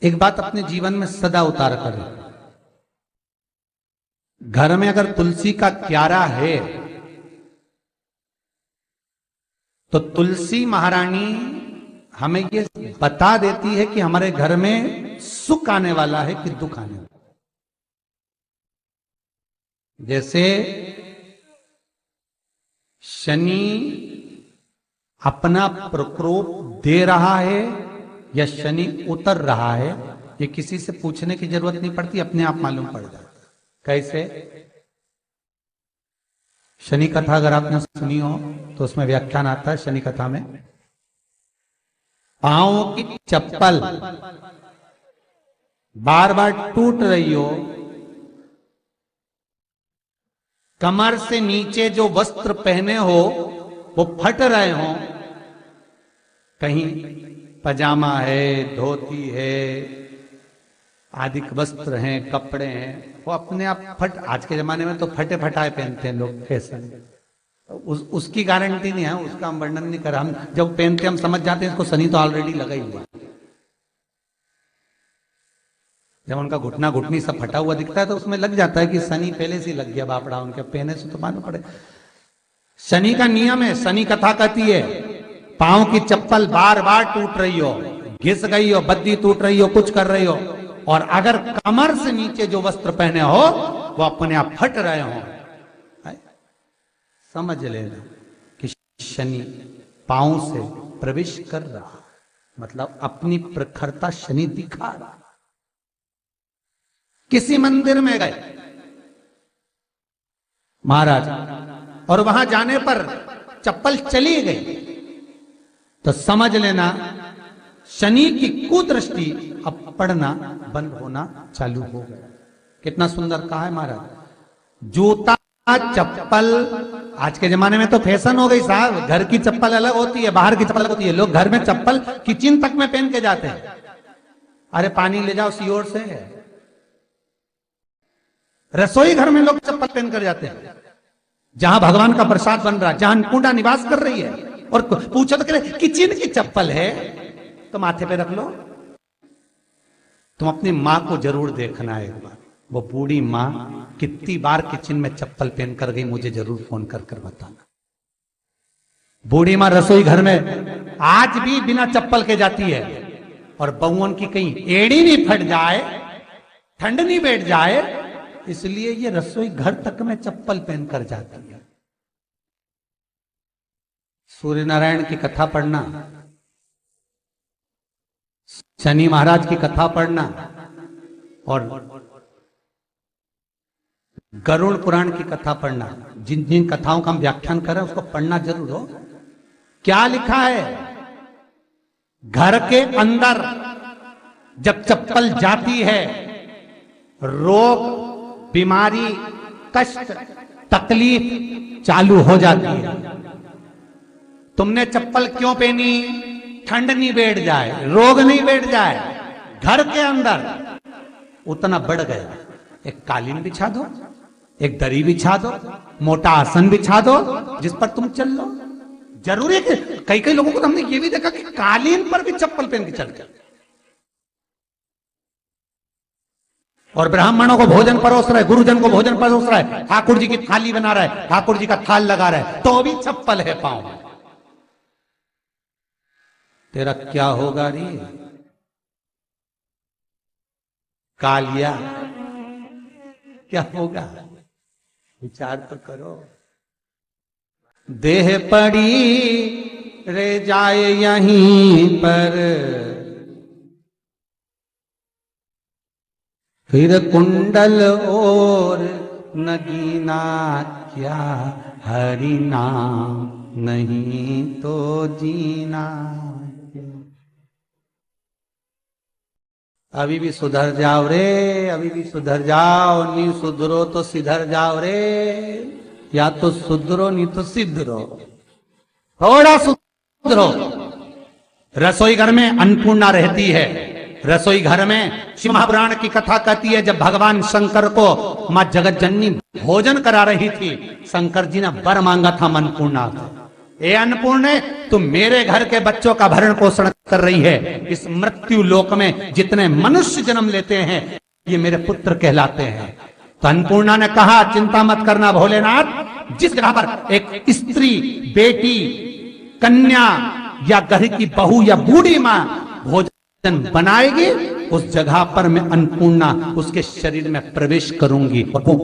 एक बात अपने जीवन में सदा उतार करें। घर में अगर तुलसी का क्यारा है तो तुलसी महारानी हमें ये बता देती है कि हमारे घर में सुख आने वाला है कि दुख आने वाला है। जैसे शनि अपना प्रकोप दे रहा है या शनि उतर रहा है, ये किसी से पूछने की जरूरत नहीं पड़ती, अपने आप मालूम पड़ जाता है। कैसे? शनि कथा अगर आपने सुनी हो तो उसमें व्याख्यान आता है शनि कथा में, पांव की चप्पल बार बार टूट रही हो, कमर से नीचे जो वस्त्र पहने हो वो फट रहे हो, कहीं पजामा है, धोती है, आदि वस्त्र हैं, कपड़े हैं, वो अपने आप फट। आज के जमाने में तो फटे फटाए पहनते हैं लोग, फैशन। उसकी गारंटी नहीं है, उसका हम वर्णन नहीं कर। हम जब पहनते हम समझ जाते हैं इसको शनि तो ऑलरेडी लगा ही हुआ। जब उनका घुटना घुटनी सब फटा हुआ दिखता है तो उसमें लग जाता है कि शनि पहले से लग गया बापड़ा, उनके पहने से तो मालूम पड़े। शनि का नियम है, शनि कथा कहती है पांव की चप्पल बार बार टूट रही हो, घिस गई हो, बद्दी टूट रही हो, कुछ कर रही हो, और अगर कमर से नीचे जो वस्त्र पहने हो वो अपने आप फट रहे हो, समझ लेना कि शनि पांव से प्रवेश कर रहा, मतलब अपनी प्रखरता शनि दिखा रहा। किसी मंदिर में गए महाराज और वहां जाने पर चप्पल चली गई तो समझ लेना शनि की कुदृष्टि अब पड़ना बंद होना चालू हो गया। कितना सुंदर कहा है महाराज। जूता चप्पल आज के जमाने में तो फैशन हो गई साहब, घर की चप्पल अलग होती है, बाहर की चप्पल अलग होती है। लोग घर में चप्पल किचन तक में पहन के जाते हैं। अरे पानी ले जाओ सीओर से। रसोई घर में लोग चप्पल पहन कर जाते हैं, जहां भगवान का प्रसाद बन रहा है, जहां अन्नपूर्णा निवास कर रही है, और पूछो तो कह किचन की चप्पल है तो माथे पे रख लो। तुम अपनी मां को जरूर देखना है एक बार, वो बूढ़ी मां कितनी बार किचन में चप्पल पहन कर गई, मुझे जरूर फोन कर कर बताना। बूढ़ी मां रसोई घर में आज भी बिना चप्पल के जाती है, और बहुओं की कहीं एड़ी नहीं फट जाए, ठंड नहीं बैठ जाए, इसलिए ये रसोई घर तक में चप्पल पहनकर जाती है। सूर्य नारायण की कथा पढ़ना, शनि महाराज की कथा पढ़ना, और गरुड़ पुराण की कथा पढ़ना, जिन जिन कथाओं का हम व्याख्यान कर रहे हैं उसको पढ़ना जरूर हो। क्या लिखा है? घर के अंदर जब चप्पल जाती है, रोग, बीमारी, कष्ट, तकलीफ चालू हो जाती है। तुमने चप्पल क्यों पहनी? ठंड नहीं बैठ जाए, रोग नहीं बैठ जाए। घर के अंदर उतना बढ़ गया, एक कालीन बिछा दो, एक दरी बिछा दो, मोटा आसन बिछा दो, जिस पर तुम चल लो। जरूरी है कि कई कई लोगों को तो हमने ये भी देखा कि कालीन पर भी चप्पल पहन के चलते, और ब्राह्मणों को भोजन परोस रहा है, गुरुजन को भोजन परोस रहा है, ठाकुर जी की थाली बना रहा है, ठाकुर जी का थाल लगा रहा है, तो भी चप्पल है पांव में। तेरा क्या होगा रे कालिया, क्या होगा? विचार तो करो। देह पड़ी रे जाए यहीं पर, फिर कुंडल और नगीना, क्या हरि नाम नहीं तो जीना। अभी भी सुधर जाओ रे, अभी भी सुधर जाओ, नहीं सुधरो तो सिधर जाओ रे, या तो सुधरो नहीं तो सिधरो, थोड़ा सुधरो। रसोई घर में अन्नपूर्णा रहती है, रसोई घर में शिव महापुराण की कथा कहती है जब भगवान शंकर को मां जगत जननी भोजन करा रही थी, शंकर जी ने वर मांगा था अन्नपूर्णा, ए अन्नपूर्णे, तुम मेरे घर के बच्चों का भरण पोषण कर रही है। इस मृत्यु लोक में जितने मनुष्य जन्म लेते हैं ये मेरे पुत्र कहलाते हैं। तो अन्नपूर्णा ने कहा, चिंता मत करना भोलेनाथ, जिस जगह पर एक स्त्री, बेटी, कन्या या घर की बहू या बूढ़ी मां भोजन बनाएगी, उस जगह पर मैं अन्नपूर्णा उसके शरीर में प्रवेश करूंगी। और वो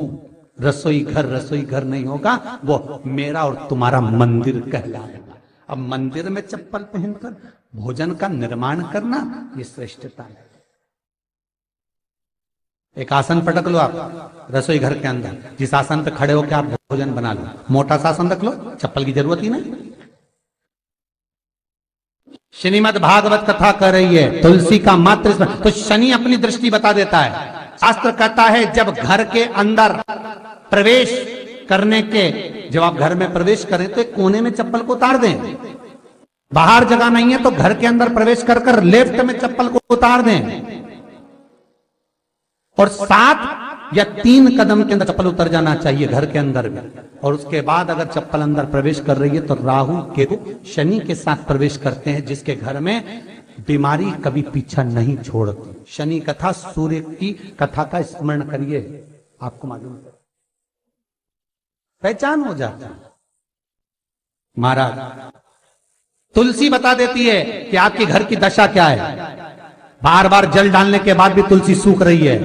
रसोई घर नहीं होगा, वो मेरा और तुम्हारा मंदिर कहलाएगा। अब मंदिर में चप्पल पहनकर भोजन का निर्माण करना, ये श्रेष्ठता है। एक आसन पटक लो आप रसोई घर के अंदर, जिस आसन पे खड़े होकर आप भोजन बना लो। मोटा सा आसन रख लो, चप्पल की जरूरत ही नहीं। श्रीमद् भागवत कथा कर रही है, तुलसी का मात्र तो शनि अपनी दृष्टि बता देता है। शास्त्र कहता है जब घर के अंदर प्रवेश करने के, जब आप घर में प्रवेश करें तो एक कोने में चप्पल को उतार दें। बाहर जगह नहीं है तो घर के अंदर प्रवेश कर कर लेफ्ट में चप्पल को उतार दें, और 7 या 3 कदम के अंदर चप्पल उतर जाना चाहिए घर के अंदर भी। और उसके बाद अगर चप्पल अंदर प्रवेश कर रही है तो राहु केतु शनि के साथ प्रवेश करते हैं, जिसके घर में बीमारी कभी पीछा नहीं छोड़ती। शनि कथा, सूर्य की कथा का स्मरण करिए, आपको मालूम है, पहचान हो जाता है। महाराज तुलसी बता देती है कि आपके घर की दशा क्या है। बार बार जल डालने के बाद भी तुलसी सूख रही है,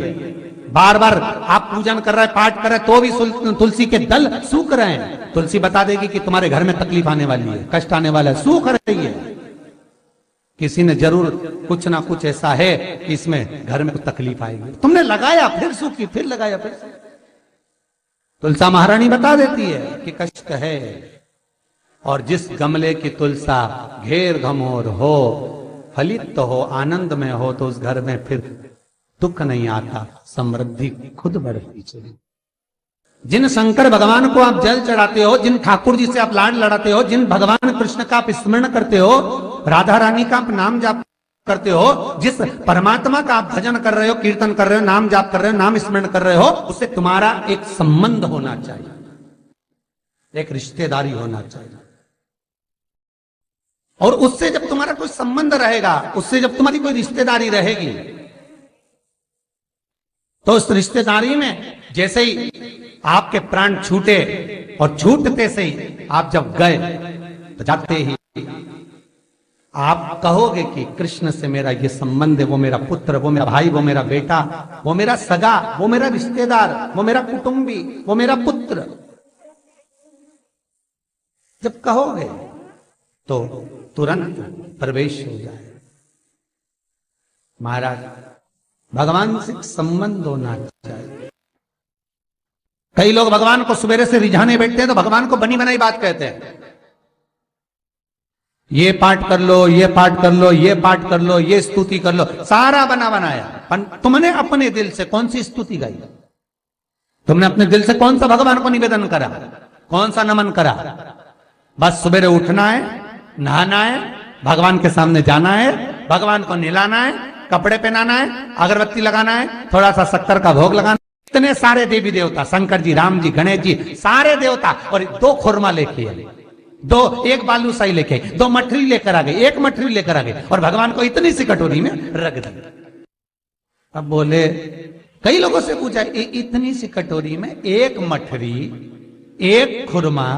बार बार आप पूजन कर रहे हैं, पाठ कर रहे हैं, तो भी तुलसी के दल सूख रहे हैं। तुलसी बता देगी कि तुम्हारे घर में तकलीफ आने वाली है, कष्ट आने वाला है, सूख रही है। किसी ने जरूर कुछ ना कुछ ऐसा है कि इसमें घर में कुछ तकलीफ आएगी, तुमने लगाया फिर सूखी, फिर लगाया फिर। तुलसा महारानी बता देती है कि कष्ट है। और जिस गमले की तुलसा घेर घमोर हो, फलित हो, आनंद में हो, तो उस घर में फिर दुख नहीं आता, समृद्धि खुद बढ़ती चली। जिन शंकर भगवान को आप जल चढ़ाते हो, जिन ठाकुर जी से आप लाड लड़ाते हो, जिन भगवान कृष्ण का आप स्मरण करते हो, राधा रानी का आप नाम जाप करते हो, जिस परमात्मा का आप भजन कर रहे हो, कीर्तन कर रहे हो, नाम जाप कर रहे हो, नाम स्मरण कर रहे हो, उससे तुम्हारा एक संबंध होना चाहिए, एक रिश्तेदारी होना चाहिए। और उससे जब तुम्हारा कोई संबंध रहेगा, उससे जब तुम्हारी कोई रिश्तेदारी रहेगी, तो उस रिश्तेदारी में जैसे ही आपके प्राण छूटे, और छूटते से ही आप जब गए, तो जाते ही आप कहोगे कि कृष्ण से मेरा ये संबंध है, वो मेरा पुत्र, वो मेरा भाई, वो मेरा बेटा, वो मेरा सगा, वो मेरा रिश्तेदार, वो मेरा कुटुंबी, वो मेरा पुत्र। जब कहोगे तो तुरंत प्रवेश हो जाए। महाराज भगवान से संबंध होना चाहिए। कई लोग भगवान को सवेरे से रिझाने बैठते हैं तो भगवान को बनी बनाई बात कहते हैं, ये पाठ कर लो, ये पाठ कर लो, ये पाठ कर लो, ये स्तुति कर लो, सारा बना बनाया। तुमने अपने दिल से कौन सी स्तुति गाई? तुमने अपने दिल से कौन सा भगवान को निवेदन करा, कौन सा नमन करा? बस सवेरे उठना है, नहाना है, भगवान के सामने जाना है, भगवान को नहलाना है, कपड़े पहनाना है, अगरबत्ती लगाना है, थोड़ा सा शक्कर का भोग लगाना। इतने सारे देवी देवता, शंकर जी, राम जी, गणेश जी, सारे देवता, और 2 खुरमा लेके आए, 1 बालूशाही लेके आई, 2 मठरी लेकर आ गई, 1 मठरी लेकर आ गई, और भगवान को इतनी सी कटोरी में रख दी। अब बोले, कई लोगों से पूछा, इतनी सी कटोरी में 1 मठरी, 1 खुरमा,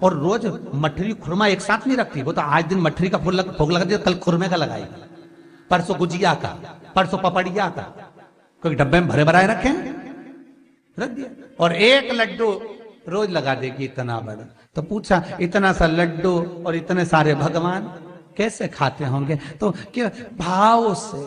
और रोज मठरी खुरमा एक साथ नहीं रखती। वो तो आज दिन मठरी का भोग लगा दिया, कल खुरमे का लगाएगी, परसों गुजिया का, परसों पपड़िया का, कोई डब्बे में भरे भराए रखे, रख दिया। और 1 लड्डू रोज लगा देगी, इतना बड़ा। तो पूछा, इतना सा लड्डू और इतने सारे भगवान कैसे खाते होंगे? तो क्या भाव से